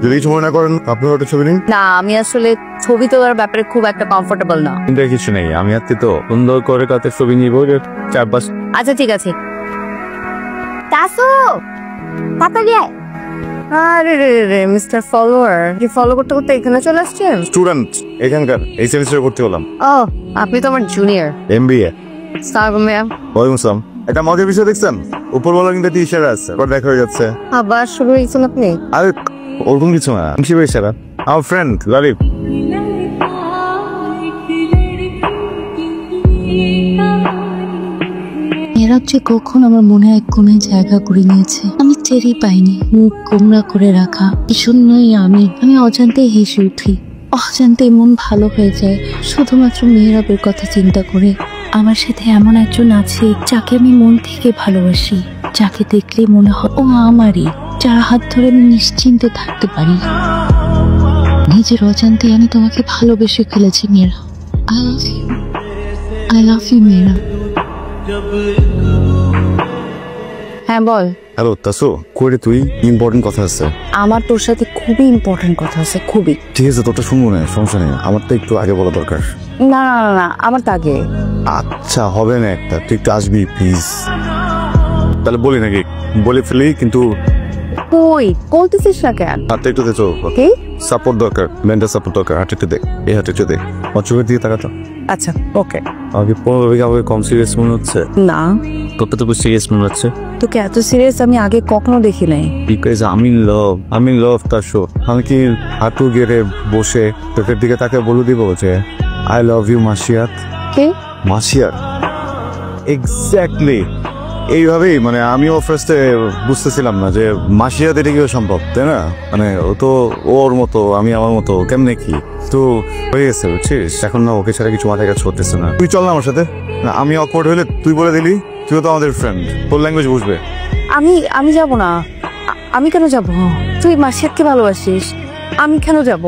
যদি কিছু মনে না করেন আপনার একটা ছবি নিন। না, আমি আসলে ছবি তোলার ব্যাপারে খুব একটা কমফোর্টেবল না। কিন্তু কিছু নেই, আমি আজকে তো সুন্দর করে কাতে ছবি নিব 4-5। আচ্ছা ঠিক আছে। তাসু তাড়াতাড়ি আয়। আরে রে রে মিস্টার ফলোয়ার, কি ফলো করতে করতে এখানে চলে আসছেন? স্টুডেন্ট এখানকার, এই সেমিস্টারে ভর্তি হলাম। ও, আপনি তো আমার জুনিয়র। এমবিএ। সালাম ম্যাম। ওয়ালাইকুম আসসালাম। একটা মজার বিষয় দেখছেন, উপরওয়ালা কিন্তু ইশারা আছে, পর দেখা হয়ে যাচ্ছে। আবার শুরু হয়েছেন আপনি? আরে ওরকম কিছু না, কিসের ইশারা? আমার ফ্রেন্ড লালিপ। এরা যে কখন আমার মনে এক কোণে জায়গা করে নিয়েছে আমি টেরই পাইনি। মুখ গোমরা করে রাখা শূন্যই আমি অজান্তেই হেসে উঠি, অজান্তেই মন ভালো হয়ে যায় শুধুমাত্র মেহরাবের কথা চিন্তা করে। আমার সাথে এমন একজন আছে যাকে আমি মন থেকে ভালোবাসি, যাকে দেখলে মনে হয় ও আমারই, যার হাত ধরে আমি নিশ্চিন্তে থাকতে পারি। নিজের অজান্তে আমি তোমাকে ভালোবেসে ফেলেছি মেয়েরা। আই লাভ ইউ মেয়েরা। হ্যাঁ বল। হ্যালো তাসু, করে তুই ইম্পর্টেন্ট কথা আছে। আমার তোর সাথে খুবই ইম্পর্টেন্ট কথা আছে, খুবই। ঠিক আছে, তোরটা শুনবো না, সমস্যা নেই, আমার তো একটু আগে বলা দরকার। না না না না, আমার তো আগে। আচ্ছা হবে না একটা, তুই একটু আসবি প্লিজ। তাহলে বলি নাকি? বলে ফেলি কিন্তু কই বলতেছিস না কেন? হাতে একটু দে, চো কি সাপোর্ট দরকার, মেন্টাল সাপোর্ট দরকার। হাতে একটু দে, এই হাতে একটু দে, আমার চোখের দিকে তাকাতো। আচ্ছা ওকে। আমাকে 15 বিঘা আমাকে কম সিরিয়াস মনে হচ্ছে। না, তোকে তো সিরিয়াস মনে হচ্ছে। তোকে এত সিরিয়াস আমি আগে কখনো দেখি নাই। বিকজ আমি লাভ তাসু। আমি কি হাঁটু গেড়ে বসে তোকের দিকে তাকে বলে দিব যে আই লাভ ইউ মাসিয়াত? কি মাসিয়াত? এক্স্যাক্টলি এইভাবেই, মানে আমিও ফার্স্টে বুঝতেছিলাম না যে মাসিয়াত এটা কিভাবে সম্ভব, তাই না? মানে ও তো ওর মতো, আমি আমার মতো, কেমনে কি তো হয়ে গেছে বুঝছিস। এখন না ওকে ছাড়া কিছু মাথায় কাজ করতেছে না। তুই চল না আমার সাথে। না, আমি অকওয়ার্ড হলে তুই বলে দিলি, তুই তো আমাদের ফ্রেন্ড, তোর ল্যাঙ্গুয়েজ বুঝবে। আমি যাব না। আমি কেন যাব? তুই মাসিয়াতকে ভালোবাসিস, আমি কেন যাব?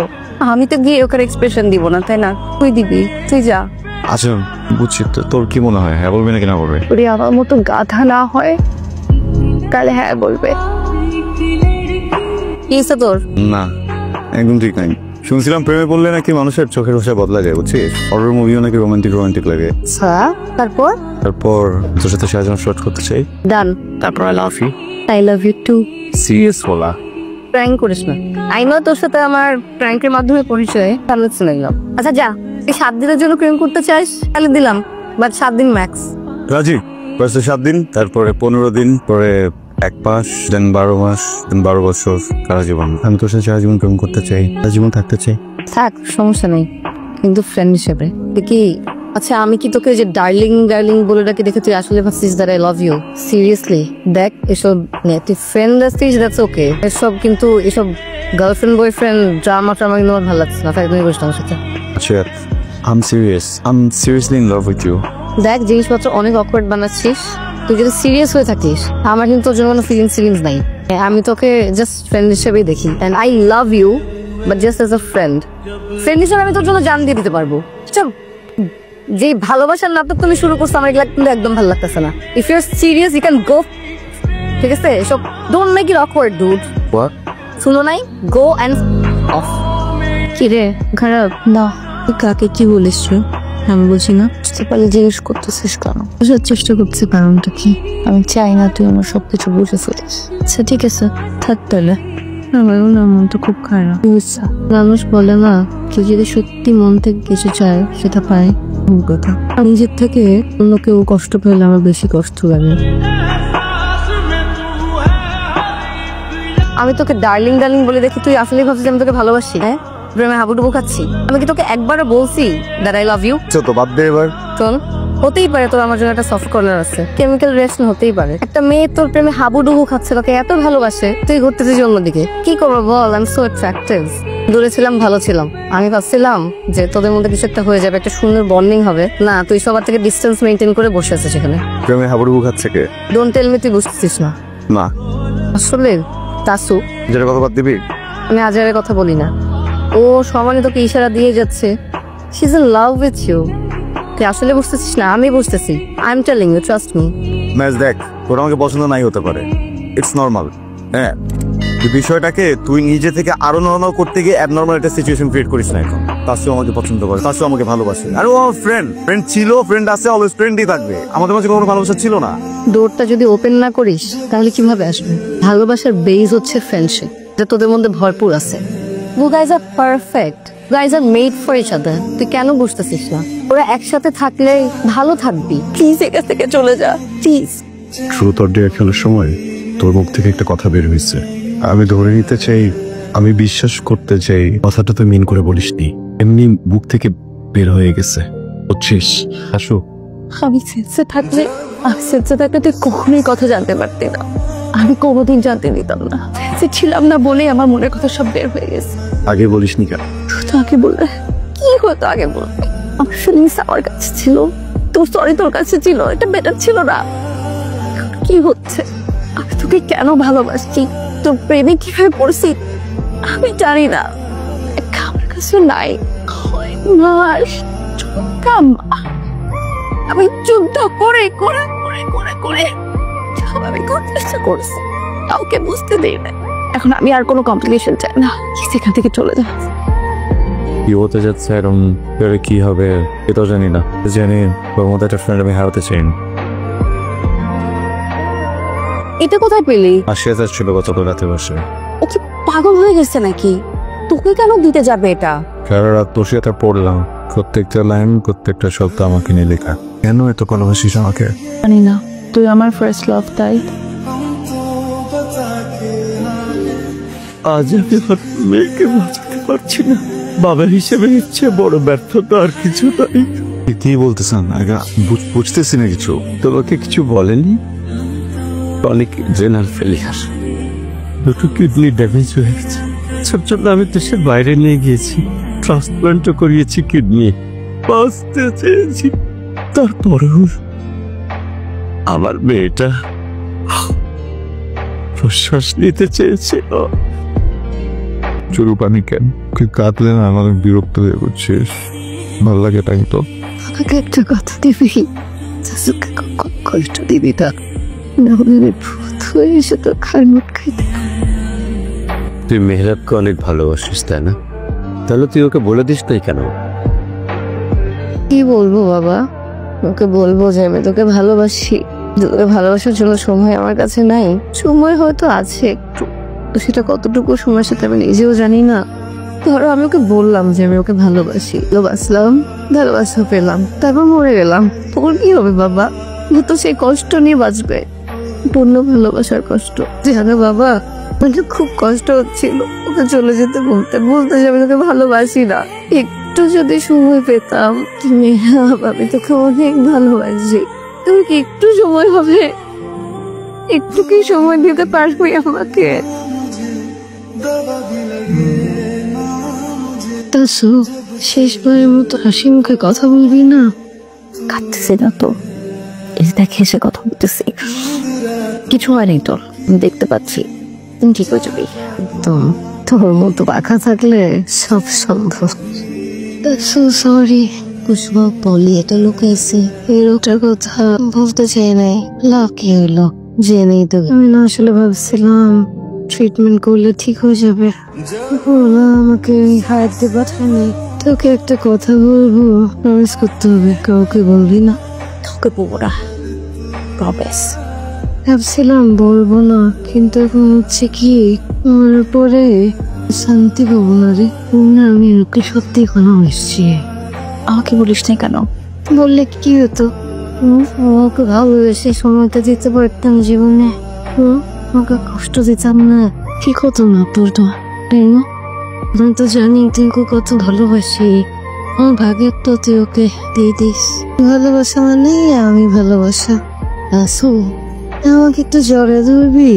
আমি তো গিয়ে ওকে এক্সপ্রেশন দিব না, তাই না? তুই দিবি, তুই যা। আচ্ছা বুঝছি, তোর কি মনে হয়, হ্যাঁ বলবি নাকি না বলবে? ওরে আমার মতো গাধা না হয় কালে হ্যাঁ বলবে। কি হয়েছে তোর? না একদম ঠিক নাই। শুনছিলাম প্রেমে বললে নাকি মানুষের চোখের ভাষা বদলা যায় বুঝছিস। হরর মুভিও নাকি রোমান্টিক লাগে। তারপর তোর সাথে সাজানো শর্ট করতে চাই। ডান। তারপর I love you. I love you too. Serious বলা, প্র্যাঙ্ক করিস না। আই নো তোর সাথে আমার প্র্যাঙ্কের মাধ্যমে পরিচয়, ভালো লাগলাম। আচ্ছা যা, এই 7 দিনের জন্য প্রেম করতে চাইস তাহলে দিলাম, বাট 7 দিন ম্যাক্স। রাজি? ফার্স্ট 7 দিন, তারপরে 15 দিন, পরে 1 মাস, দেন 12 মাস, দেন 12 বছর, সারা জীবন। আমি তোর সাথে সারা জীবন প্রেম করতে চাই, সারা জীবন থাকতে চাই। থাক, সমস্যা নেই, কিন্তু ফ্রেন্ড হিসেবে দেখি। আচ্ছা আমি কি তোকে যে ডার্লিং বলে ডাকি দেখে তুই আসলে ভাবছিস that I love you? Seriously দেখ, এসব তুই ফ্রেন্ড আসছিস, দ্যাটস ওকে। এসব কিন্তু এসব গার্লফ্রেন্ড বয়ফ্রেন্ড ড্রামা কিন্তু আমার ভালো লাগছে না। তাই তুমি বসে আমার সাথে। আচ্ছা I'm seriously in love with you. দেখ, জিনিসপত্র অনেক অকওয়ার্ড বানাচ্ছিস। তুই যদি সিরিয়াস হয়ে থাকিস, আমার কিন্তু তোর জন্য কোনো ফিলিংস নাই। আমি তোকে জাস্ট ফ্রেন্ড হিসেবেই দেখি, and I love you but just as a friend হিসেবে আমি তোর জন্য জান দিয়ে দিতে পারবো। যে ভালোবাসার নাটক তুমি শুরু করছো, আমার এগুলা কিন্তু একদম ভালো লাগতেছে না। If you are serious you can go, ঠিক আছে? এসব don't make it awkward dude. What? শুনো নাই, গো এন্ড অফ। কি রে, খারাপ না? কাকে কি বলিস? আমি বলছি না, পারলে জিজ্ঞেস করতেছিস কেন? বোঝার চেষ্টা করছি কারণটা কি। আমি চাই না তুই আমার সবকিছু বুঝে ফেলিস। আচ্ছা ঠিক আছে, থাক তাহলে। আমারও না মনটা খুব খারাপ। মানুষ বলে না, কেউ যদি সত্যি মন থেকে কিছু চায় সেটা পায়। কথা, নিজের থেকে অন্য কেউ কষ্ট পেলে আমার বেশি কষ্ট লাগে। আমি তোকে ডার্লিং বলে দেখি, তুই আসলে ভাবছিস আমি তোকে ভালোবাসি? হ্যাঁ, প্রেমে হাবুডুবু খাচ্ছি? আমি কি তোকে একবারও বলছি দ্যাট আই লাভ ইউ? তো বাদ দে এবার। শোন, হতেই পারে তোর আমার জন্য একটা সফট কর্নার আছে, কেমিক্যাল রিঅ্যাকশন হতেই পারে। একটা মেয়ে তোর প্রেমে হাবুডুবু খাচ্ছে, তোকে এত ভালোবাসে, তুই ঘুরতেছিস অন্যদিকে। কি করবো বল? I am so attractive. দূরে ছিলাম, ভালো ছিলাম, আমি ভাবছিলাম যে তোদের মধ্যে কিছু একটা হয়ে যাবে, একটা সুন্দর বন্ডিং হবে। না, তুই সবার থেকে ডিস্টেন্স মেনটেন করে বসে আছিস সেখানে। প্রেমে হাবুডুবু খাচ্ছে কে? ডোন্ট টেল মি তুই বুঝতেছিস না। না আসলে তাসু, যেটা কথা বাদ দিবি। আমি আজের কথা বলি না, ও সমানে তোকে ইশারা দিয়ে যাচ্ছে। She is in love with you. তুই আসলে বুঝতেছিস না, আমি বুঝতেছি। I am telling you, trust me. Match দেখ, তোর আমাকে পছন্দ নাই হতে পারে, ইটস নর্মাল। হ্যাঁ, এই বিষয়টাকে তুই নিজে থেকে আরো নর্মাল করতে গিয়ে অ্যাবনর্মাল একটা সিচুয়েশন ক্রিয়েট করিস না এখন। তাসু আমাকে পছন্দ করে, তাসু আমাকে ভালোবাসে, আর ও আমার ফ্রেন্ড ছিল, ফ্রেন্ড আছে, অলওয়েজ ফ্রেন্ডই থাকবে। আমাদের মাঝে কোনো ভালোবাসা ছিল না। ডোরটা যদি ওপেন না করিস তাহলে কিভাবে আসবে? ভালোবাসার বেস হচ্ছে ফ্রেন্ডশিপ, যে তোদের মধ্যে ভরপুর আছে। You guys are perfect. You guys are made for each other. তুই কেন বুঝতেছিস না? ওরা একসাথে থাকলে ভালো থাকবি। প্লিজ এখান থেকে চলে যা, প্লিজ। ট্রুথ অর ডেয়ার খেলার সময় তোর মুখ থেকে একটা কথা বের হয়েছে। আমি ধরে নিতে চাই, আমি বিশ্বাস করতে চাই কথাটা তুই মিন করে বলিসনি, এমনি বুক থেকে বের হয়ে গেছে, বুঝছিস? আসো। আমি সেন্সে থাকলে তুই কখনোই কথা জানতে পারতি না। আমি কোনোদিন জানতে দিতাম না। সে ছিলাম না বলেই আমার মনের কথা সব বের হয়ে গেছে। আগে বলিসনি কেন? তো আগে বললে কি হতো? আগে বলবে আমার ফিলিংস আমার কাছে ছিল, তোর সরি তোর কাছে ছিল, এটা বেটার ছিল না। এখন কি হচ্ছে? আমি তোকে কেন ভালোবাসছি, তোর প্রেমে কিভাবে পড়ছি আমি জানি না। আমার কাছে নাই মাস আমি যুদ্ধ করে করে করে করে করে আমি খুব চেষ্টা করছি, কাউকে বুঝতে দিই না। এখন আমি আর কোনো কমপ্লিকেশন চাই না, সেখান থেকে চলে যা। কি হতে যাচ্ছে এরকম কি হবে এটাও জানি না। জানি ওর মধ্যে একটা ফ্রেন্ড আমি হারাতে চাই না। এটা কোথায় পেলি? আসিয়া যাচ্ছিল গতকাল রাতে বসে। ও কি পাগল হয়ে গেছে নাকি? তোকে কেন দিতে যাবে এটা? সারা রাত বসে এটা পড়লাম, প্রত্যেকটা লাইন প্রত্যেকটা শব্দ আমাকে নিয়ে লেখা। কেন এত ভালোবাসিস আমাকে? জানি না, তুই আমার ফার্স্ট লাভ, তাই আজ আমি আমার মেয়েকে বাঁচাতে পারছি না। বাবা হিসেবে ইচ্ছে বড় ব্যর্থতা, আর কিছু নাই। কি বলতেছেন? আগে বুঝতেছি না কিছু। তোমাকে কিছু বলেনি? অনেক জেনার ফেলিয়ার, দুটো কিডনি ড্যামেজ হয়ে গেছে। সব জন্য আমি দেশের বাইরে নিয়ে গিয়েছি, ট্রান্সপ্লান্টও করিয়েছি কিডনি, বাঁচতে চেয়েছি। তারপরেও আমার মেয়েটা প্রশ্বাস নিতে চেয়েছিল। চুরুপ আমি কেন তুই কাঁদলে না আমাকে বিরক্ত হয়ে পড়ছিস। ভালো লাগে তাই তো। আমাকে একটা কথা দিবি, শাশুকে কষ্ট দিবি না, নাহলে ভূত হয়ে এসে তোর খার মুখ খাইতে। তুই মেহরাবকে অনেক ভালোবাসিস তাই না? তাহলে তুই ওকে বলে দিস তাই কেন? কি বলবো বাবা? ওকে বলবো যে আমি তোকে ভালোবাসি, তোকে ভালোবাসার জন্য সময় আমার কাছে নাই। সময় হয়তো আছে একটু, তো সেটা কতটুকু সময়ের সাথে আমি নিজেও জানি না। ধরো আমি ওকে বললাম যে আমি ওকে ভালোবাসি, ভালোবাসলাম, ভালোবাসা পেলাম, তারপর মরে গেলাম। তোর কি হবে বাবা? ও তো সেই কষ্ট নিয়ে বাঁচবে, পূর্ণ ভালোবাসার কষ্ট। জানো বাবা, মানে খুব কষ্ট হচ্ছিল ওকে চলে যেতে, বলতে বলতে যে আমি তোকে ভালোবাসি না। একটু যদি সময় পেতাম, তুমি আমি তোকে অনেক ভালোবাসি, তুমি কি একটু সময় হবে? একটু কি সময় দিতে পারবি আমাকে? তাসু, শেষবারের মতো হাসি মুখে কথা বলবি না? কাঁদতেছি না তো, এই দেখে এসে কথা বলতেছি। কিছু হয়নি তোর, আমি দেখতে পাচ্ছি, তুমি ঠিক হয়ে যাবি। তো তোর মতো পাখা থাকলে সব সম্ভব। সরি কুসুমা, বলি এটা লুকাইছে, এই রোগটার কথা বলতে চাই নাই। লাভ কি হইলো জেনেই তো। আমি না আসলে ভাবছিলাম ট্রিটমেন্ট করলে ঠিক হয়ে যাবে। ওরা আমাকে হারাতে পাঠায়নি। তোকে একটা কথা বলবো, প্রমিস করতে হবে, কাউকে বলবি না। তোকে বলবো না, প্রমিস। ভাবছিলাম বলবো না, কিন্তু এখন হচ্ছে কি আমার পরে শান্তি পাবো না রে। আমি ওকে সত্যি কোনো এসছি। আমাকে বলিস না কেন? বললে কি হতো? আমাকে ভালোবেসে সময়টা দিতে পারতাম জীবনে, আমাকে কষ্ট দিতাম না, ঠিক হতো না তোর তো। আমি তো জানি তুই কত ভালোবাসি, আমার ভাগের তো তুই ওকে দিয়ে দিস। ভালোবাসা মানে আমি ভালোবাসা। আসো আমাকে একটু জড়ে ধরবি।